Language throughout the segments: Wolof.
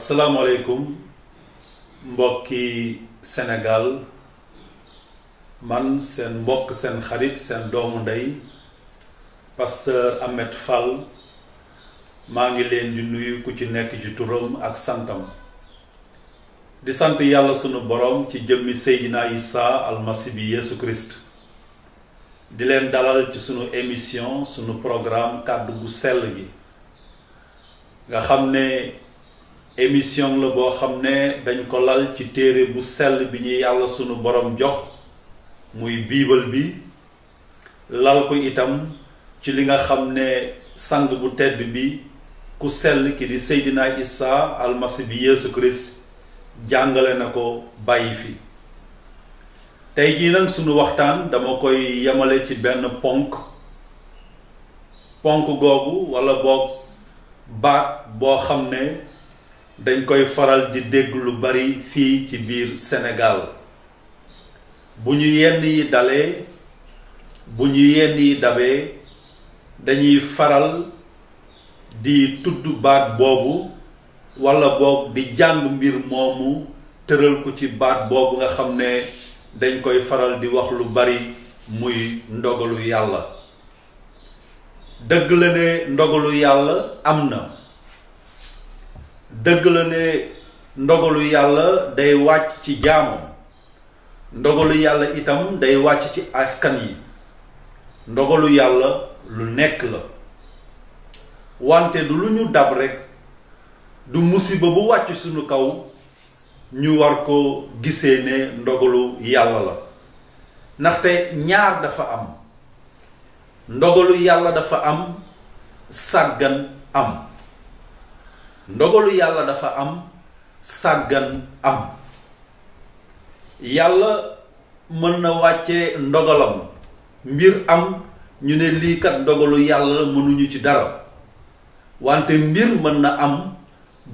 asalaamaaleykum mbokki Sénégal man seen mbokk seen xarit seen doomu ndey pasteur Ahmed Fall maa ngi leen di nuyu ku ci nekk ci turam ak santam di sant yàlla sunu borom ci jëmmi Seydina Issa almasi bi Yesu Christ di leen dalal ci sunu émission sunu programme kàddu gu sell gi nga xam ne émission la boo xam ne dañ ko lal ci téere bu sell bi ñu yàlla sunu borom jox muy biibal bi lal ko itam ci li nga xam ne sang bu tedd bi ku sell ki di Seydina Issa almasi bi Yesu Christ jàngale na ko bàyyi fi tey jii nag sunu waxtaan dama koy yemale ci benn ponk googu wala boog baat boo xam ne dañ koy faral di dégg lu bari fii ci biir Sénégal bu ñu yenn yi dalee bu ñu yenn yi dabee dañuy faral di tudd baat boobu wala boog di jàng mbir moomu tëral ko ci baat boobu nga xam ne dañ koy faral di wax lu bari muy ndogalu yàlla dëgg la ne ndogalu yàlla am na dëgg la ne ndogalu yàlla day wàcc ci jaamam ndogalu yàlla itam day wàcc ci askan yi ndogalu yàlla lu nekk la wante du lu ñu dab rekk du musiba bu wàcc sunu kaw ñu war ko gisee ne ndogalu yàlla la ndaxte ñaar dafa am ndogalu yàlla dafa am sàggan am ndogalu yàlla dafa am sàggan am yàlla mën na wàcce ndogalam mbir am ñu ne lii kat ndogalu yàlla la mënuñu ci dara wante mbir mën na am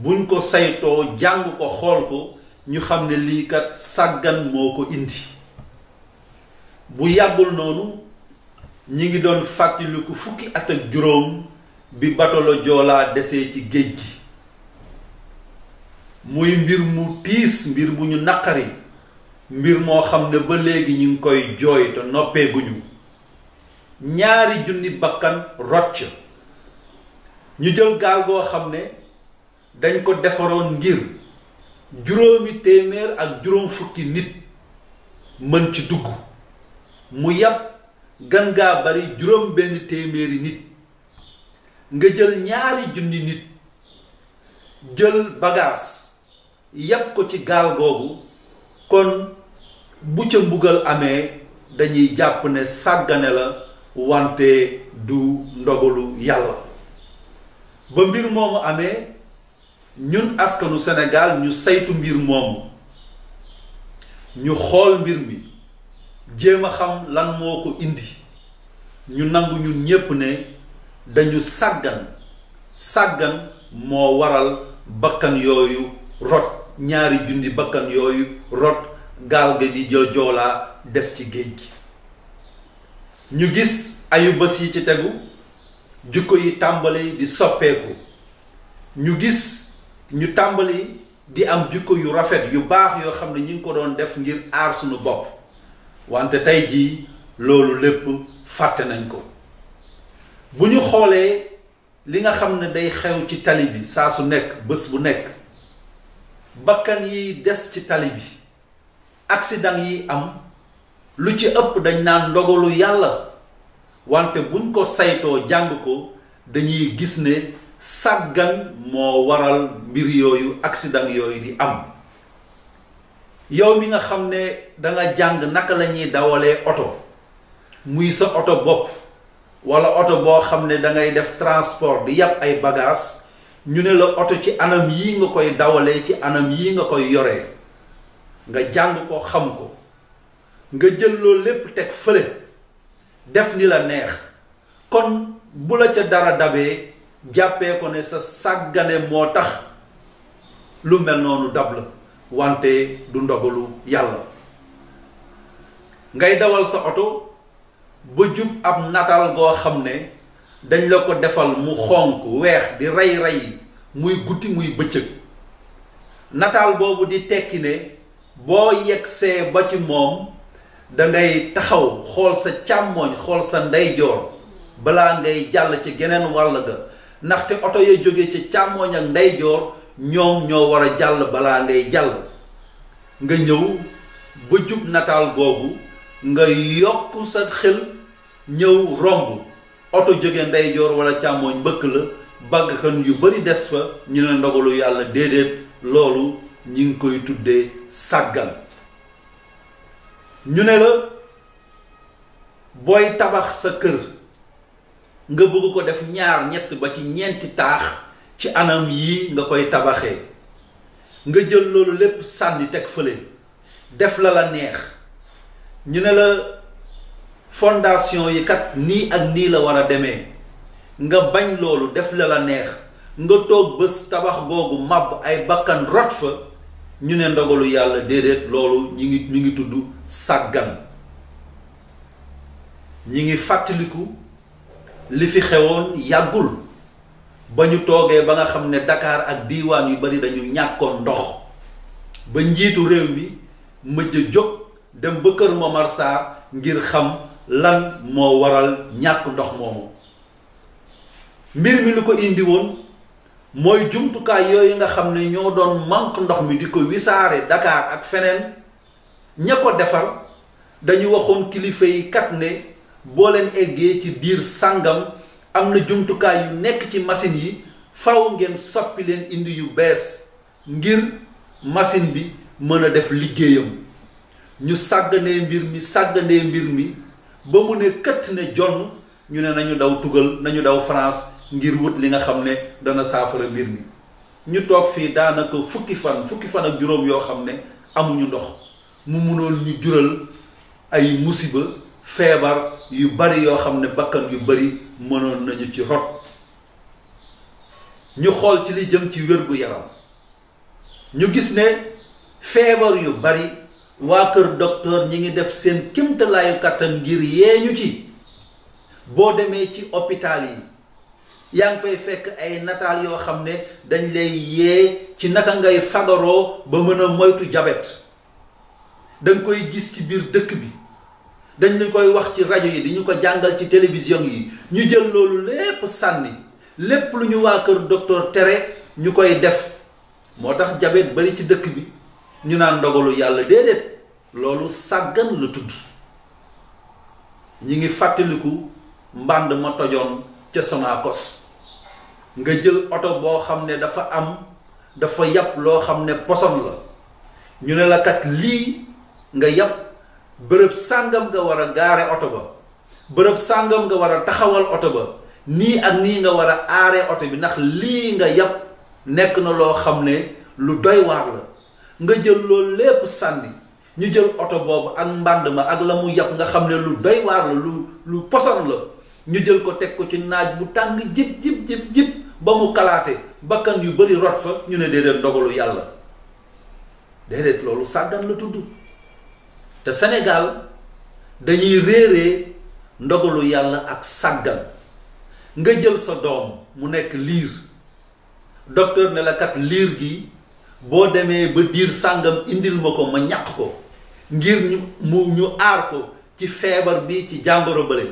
buñ ko saytoo jàng ko xool ko ñu xam ne lii kat sàggan moo ko indi bu yàggul noonu ñi ngi doon fàttaliku fukki at ak juróom bi batolo Joolaa desee ci géej gi muy mbir mu tiis mbir bu ñu naqari mbir moo xam ne ba léegi ñu ngi koy jooy te noppeeguñu 2,000 bakkan rocc ñu jël gaal goo xam ne dañ ko defaroon ngir 750 nit mën ci dugg mu yàpp gan gaa bari 700 nit nga jël 2,000 nit jël bagaas yàpp ko ci gaal googu kon bu ca mbugal amee dañuy jàpp ne sàggane la wante du ndogalu yàlla ba mbir moomu amee ñun askanu Sénégal ñu saytu mbir moomu ñu xool mbir mi jéem a xam lan moo ko indi ñu nangu ñun ñépp ne dañu sàggan moo waral bakkan yooyu rot 2,000 bakkan yooyu rot gaal ga di jël Joolaa des ci géej gi ñu gis ayu bés yi ci tegu jukko yi tàmbali di soppeeku ñu gis ñu tàmbali di am jukko yu rafet yu baax yoo xam ne ñu ngi ko doon def ngir aar sunu bopp wante tey jii loolu lépp fàtte nañ ko bu ñu xoolee li nga xam ne day xew ci tali bi saa su nekk bés bu nekk bakkan yi des ci tali bi accident yi am lu ci ëpp dañ naan ndogalu yàlla wante buñ ko saytoo jàng ko dañuy gis ne sàggan moo waral mbir yooyu accident yooyu di am yow mi nga xam ne danga jàng naka la ñuy dawalee oto muy sa oto bopp wala oto boo xam ne dangay def transport di yàpp ay bagages ñu ne la oto ci anam yii nga koy dawalee ci anam yii nga koy yoree nga jàng ko xam ko nga jël loolu lépp teg fële def ni la neex kon bu la ca dara dabee jàppee ko ne sa sàggane moo tax lu mel noonu dab la wante du ndogalu yàlla ngay dawal sa oto ba jub ab nataal goo xam ne dañ la ko defal mu xonk weex di rey muy guddi muy bëccëg nataal boobu di tekki ne boo yegsee ba ci moom dangay taxaw xool sa càmmooñ xool sa ndeyjoor balaa ngay jàll ci geneen wàll ga ndaxte oto ya jóge ci càmmooñ ak ndeyjoor ñoom ñoo war a jàll balaa ngay jàll. nga ñëw ba jub nataal googu nga yokk sa xel ñëw romb oto jóge ndeyjoor wala càmmooñ mbëkk la bagkan yu bari des fa ñu ne ndogalu yàlla déedéet loolu ñi ngi koy tuddee sàggan. ñu ne la booy tabax sa kër nga bëgg ko def ñaar ñett ba ci ñeenti taax ci anam yii nga koy tabaxee nga jël loolu lépp sànni teg fële def la neex ñu ne la fondation yi kat nii ak nii la war a demee nga bañ loolu def la neex nga toog bés tabax googu màbb ay bakkan rot fa ñu ne ndogalu yàlla déedéet loolu ñi ngi tudd sàggan. ñi ngi fàttaliku li fi xewoon yàggul ba ñu toogee ba nga xam ne Dakar ak diiwaan yu bari dañu ñàkkoon ndox ba njiitu réew mi mëjj jóg dem ba Kër Momar Sarr ngir xam lan moo waral ñàkk ndox moomu. mbir mi lu ko indi woon mooy jumtukaay yooyu nga xam ne ñoo doon manque ndox mi di ko wisaare Dakar ak feneen ña ko defar dañu waxoon kilifa yi kat ne boo leen eggee ci diir sàngam am na jumtukaay yu nekk ci machine yi faw ngeen soppi leen indi yu bees ngir machine bi mën a def liggéeyam. ñu sàgganee mbir mi ba mu ne këtt ne jonn ñu ne nañu daw tugal nañu daw France ngir wut li nga xam ne dana saafara mbir mi. ñu toog fii daanaka fukki fan ak juróom yoo xam ne amuñu ndox mu mënoon ñu jural ay musiba feebar yu bari yoo xam ne bakkan yu bari mënoon nañu ci rot. ñu xool ci li jëm ci wér-gu-yaram ñu gis ne feebar yu bari waa kër docteur ñi ngi def seen kéemtalaayu kattan ngir yeeñu ci. boo demee ci hôpital yi yaa ngi fay fekk ay nataal yoo xam ne dañ lay yee ci naka ngay fagaroo ba mën a moytu diabète. danga koy gis ci biir dëkk bi dañ ñu koy wax ci rajo yi di ñu ko jàngal ci télévision yi ñu jël loolu lépp sànni lépp lu ñu waa kër docteur tere ñu koy def moo tax diabète bari ci dëkk bi ñu naan ndogalu yàlla déedéet loolu sàggan la tudd. ñi ngi fàttaliku mbànd ma tojoon ca Sonacos nga jël oto boo xam ne dafa yàpp loo xam ne poson la ñu ne la kat lii nga yàpp bërëb sàngam nga war a gaare oto ba bërëb sàngam nga war a taxawal oto ba nii ak nii nga war a aaree oto bi ndax lii nga yàpp nekk na loo xam ne lu doy waar la nga jël loolu lépp sànni ñu jël oto boobu ak mbànd ma ak la mu yàpp nga xam ne lu doy waar la lu poson la ñu jël ko teg ko ci naaj bu tàng jib ba mu kalaate bakkan yu bari rot fa ñu ne déedéet ndogalu yàlla déedéet loolu sàggan la tudd. te Sénégal dañuy réeree ndogalu yàlla ak sàggan. nga jël sa doom mu nekk liir docteur ne la kat liir gi boo demee ba diir sàngam indil ma ko ma ñàq ko ngir ñu aar ko ci feebar bi ci jàngoro bële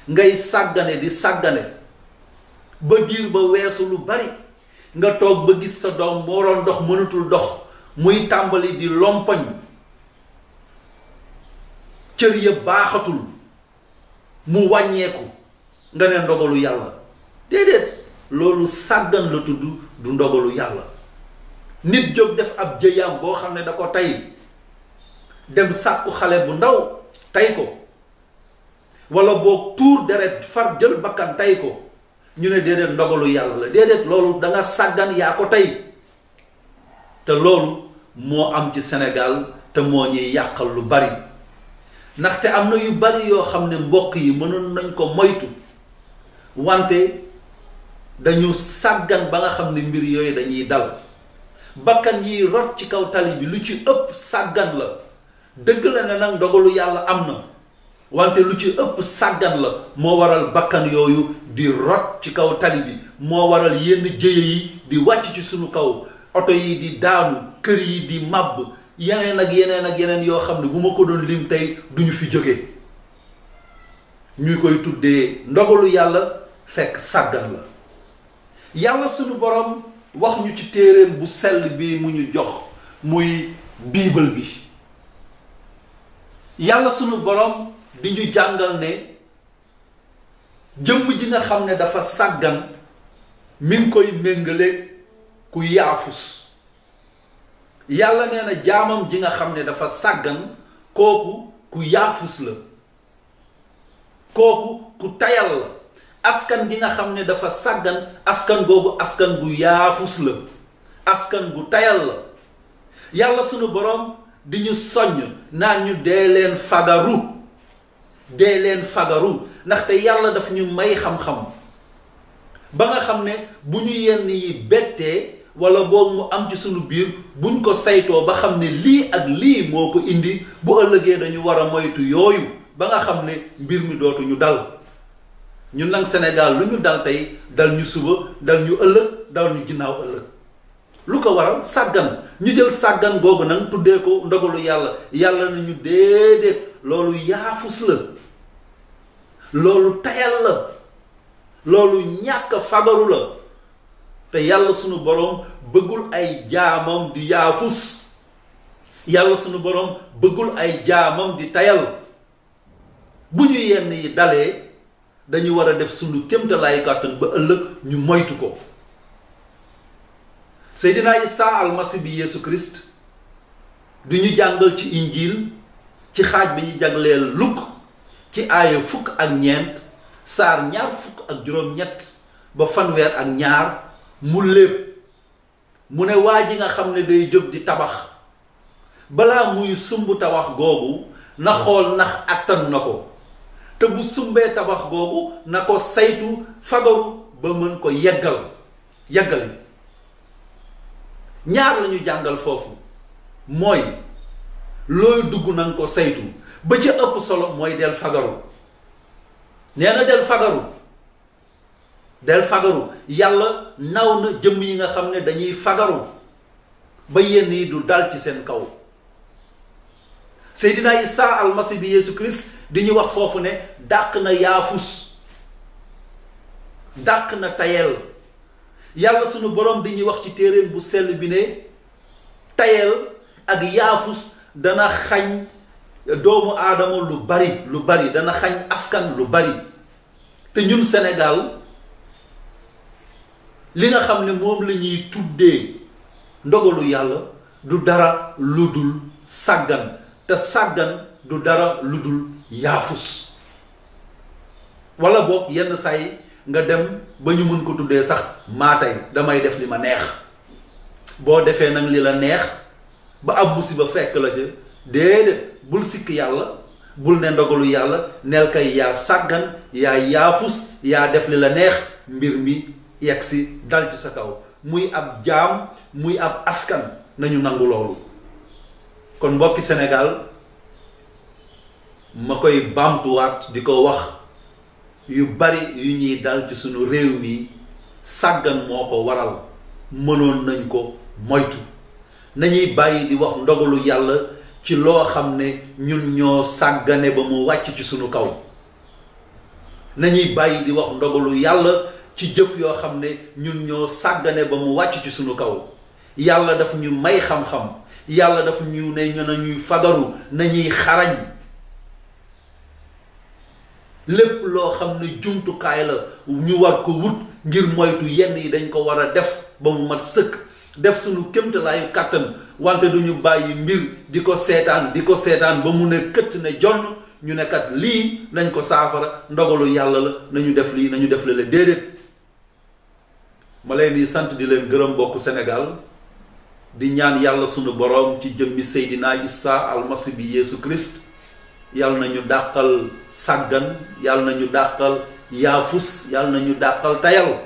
ngay sàggane di sàggane ba diir ba weesu lu bari nga toog ba gis sa doom moo doon dox mënatul dox muy tàmbali di lompoñ cër ya baaxatul mu wàññeeku nga ne ndogalu yàlla déedéet loolu sàggan la tudd du ndogalu yàlla. nit jóg def ab jëyaam boo xam ne da ko tey dem sàkku xale bu ndaw tey ko wala boog tuur deret far jël bakkan tey ko ñu ne déedéet ndogalu yàlla la déedéet loolu da nga sàggan yaa ko tey. te loolu moo am ci Sénégal te moo ñuy yàqal lu bari ndaxte am na yu bari yoo xam ne mbokk yi mënoon nañ ko moytu wante dañu sàggan ba nga xam ne mbir yooyu dañuy dal. bakkan yi rot ci kaw tali bi lu ci ëpp sàggan la dëgg la ne nag ndogalu yàlla am na wante lu ci ëpp sàggan la moo waral bakkan yooyu di rot ci kaw tali bi moo waral yenn jëye yi di wàcc ci sunu kaw oto yi di daanu kër yi di màbb yeneen ak yeneen ak yeneen yoo xam ne bu ma ko doon lim tey duñu fi jóge ñuy koy tuddee ndogalu yàlla fekk sàggan la. yàlla sunu borom wax ñu ci téeréem bu sell bi mu ñu jox muy biibal bi. yàlla sunu borom di ñu jàngal ne jëmm ji nga xam ne dafa sàggan mi ngi koy méngale ku yaafus. yàlla nee na jaamam ji nga xam ne dafa sàggan kooku ku yaafus la, kooku ku tayal la. askan gi nga xam ne dafa sàggan askan googu askan gu yaafus la, askan gu tayal la. yàlla sunu borom di ñu soññ naan ñu dee leen fagaru, dee leen fagaru, ndaxte yàlla daf ñu may xam-xam ba nga xam ne bu ñu yenn yi bettee wala boog mu am ci sunu biir buñ ko saytoo ba xam ne lii ak lii moo ko indi bu ëllëgee dañu war a moytu yooyu ba nga xam ne mbir mi dootuñu dal. ñun nag Sénégal lu ñu dal tey dal ñu suba dal ñu ëllëg dal ñu ginnaaw ëllëg. lu ko waral sàggan. ñu jël sàggan googu nag tuddee ko ndogalu yàlla. yàlla na ñu déedéet loolu yaafus la, loolu tayal la, loolu ñàkk fagaru la. te yàlla sunu borom bëggul ay jaamam di yaafus. yàlla sunu borom bëggul ay jaamam di tayal. bu ñu yenn yi dalee dañu war a def sunu kéemtalaay kàttan ba ëllëg ñu moytu ko. Seydina Isa almasi bi Yeesu Christ du ñu jàngal ci injiil ci xaaj bi ñu jagleel Luk ci aaya 19 saar 20 ba 32 mu lépp mu ne waa ji nga xam ne day jóg di tabax balaa muy sumb tabax googu na xool ndax attan na ko, te bu sumbee tabax googu na ko saytu fagaru ba mën ko yeggali. ñaar lañu jàngal foofu mooy looy dugg na nga ko saytu ba ca ëpp solo mooy del fagaru. nee na del fagaru yàlla naw na jëmm yi nga xam ne dañuy fagaru ba yenn yi du dal ci seen kaw. Seydina Isa almasi bi Yeesu Christ di ñu wax foofu ne dàq na yaafus, dàq na tayel. yàlla sunu borom di ñuy wax ci téeréem bu sell bi ne tayel ak yaafus dana xañ doomu aadama lu bari dana xañ askan lu bari. te ñun Sénégal li nga xam ne moom la ñuy tuddee ndogalu yàlla du dara lu dul sàggan, te sàggan du dara lu dul yaafus. wala boog yenn saa yi nga dem ba ñu mën ko tuddee sax maa tey damay def li ma neex. boo defee nag li la neex ba ab musiba fekk la ca déedéet bul sikk yàlla, bul ne ndogalu yàlla, neel kay yaa sàggan, yaa yaafus, yaa def li la neex, mbir mi yegg si dal ci sa kaw. muy ab jaam muy ab askan nañu nangu loolu. kon mbokki Sénégal ma koy baamtuwaat di ko wax yu bari yu ñuy dal ci sunu réew mi sàggan moo ko waral. mënoon nañ ko moytu. nañuy bàyyi di wax ndogalu yàlla ci loo xam ne ñun ñoo sàggane ba mu wàcc ci sunu kaw. nañuy bàyyi di wax ndogalu yàlla ci jëf yoo xam ne ñun ñoo sàggane ba mu wàcc ci sunu kaw. yàlla daf ñu may xam-xam, yàlla daf ñu ne ñu nañuy fagaru, nañuy xarañ. lépp loo xam ne jumtukaay la ñu war ko wut ngir moytu yenn yi dañ ko war a def ba mu mat sëkk, def suñu kéemtalaayu kàttan. wante duñu bàyyi mbir di ko seetaan ba mu ne këtt ne jonn ñu ne kat lii nañ ko saafara, ndogalu yàlla la, nañu def lii nañu def la déedéet. ma leen di sant di leen gërëm mbokku Sénégal, di ñaan yàlla sunu borom ci jëmmi Seydina Isa almasi bi Yeesu Christ yàlla na ñu dàqal sàggan, yàlla na ñu dàqal yaafus, yàlla na ñu dàqal tayal.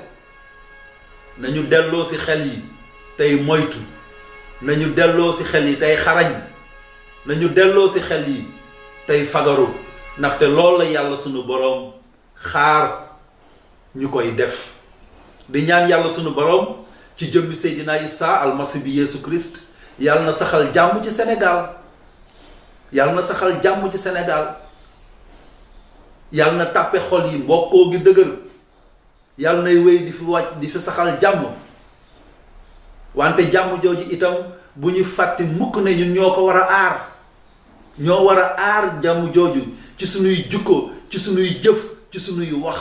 nañu delloo ci xel yi tey moytu, nañu delloo ci xel yi tey xarañ, nañu delloo ci xel yi tey fagaru, ndaxte loolu la yàlla sunu borom xaar ñu koy def. di ñaan yàlla sunu borom ci jëmmi Seydina Isa almasi bi Yeesu Christ yàlla na saxal jàmm ci Sénégal, yàlla na saxal jàmm ci Sénégal, yàlla na tàppe xol yi mbokkoo gi dëgër, yàlla nay wéy di fi wàcc di fi saxal jàmm. wante jàmm jooju itam bu ñu fàtte mukk ne ñun ñoo ko war a aar, ñoo war a aar jàmm jooju ci sunuy jukko, ci sunuy jëf, ci sunuy wax.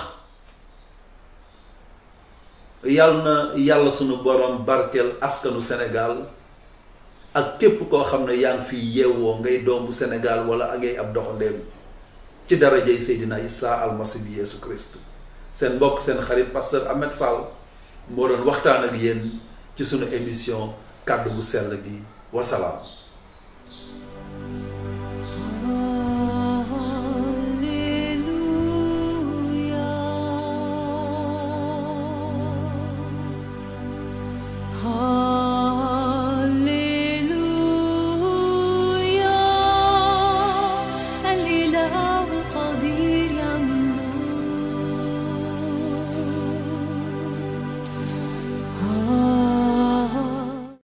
yàlla na yàlla sunu borom barkeel askanu Sénégal ak képp koo xam ne yaa ngi fi yeewoo ngay doomu Sénégal wala ngay ab doxandeem, ci darajay Seydina Isa almasi bi Yeesu Christ. seen mbokk seen xarit pasteur Ahmed Fall moo doon waxtaan ak yéen ci sunu émission kàddu bu sell gi. wasalaam.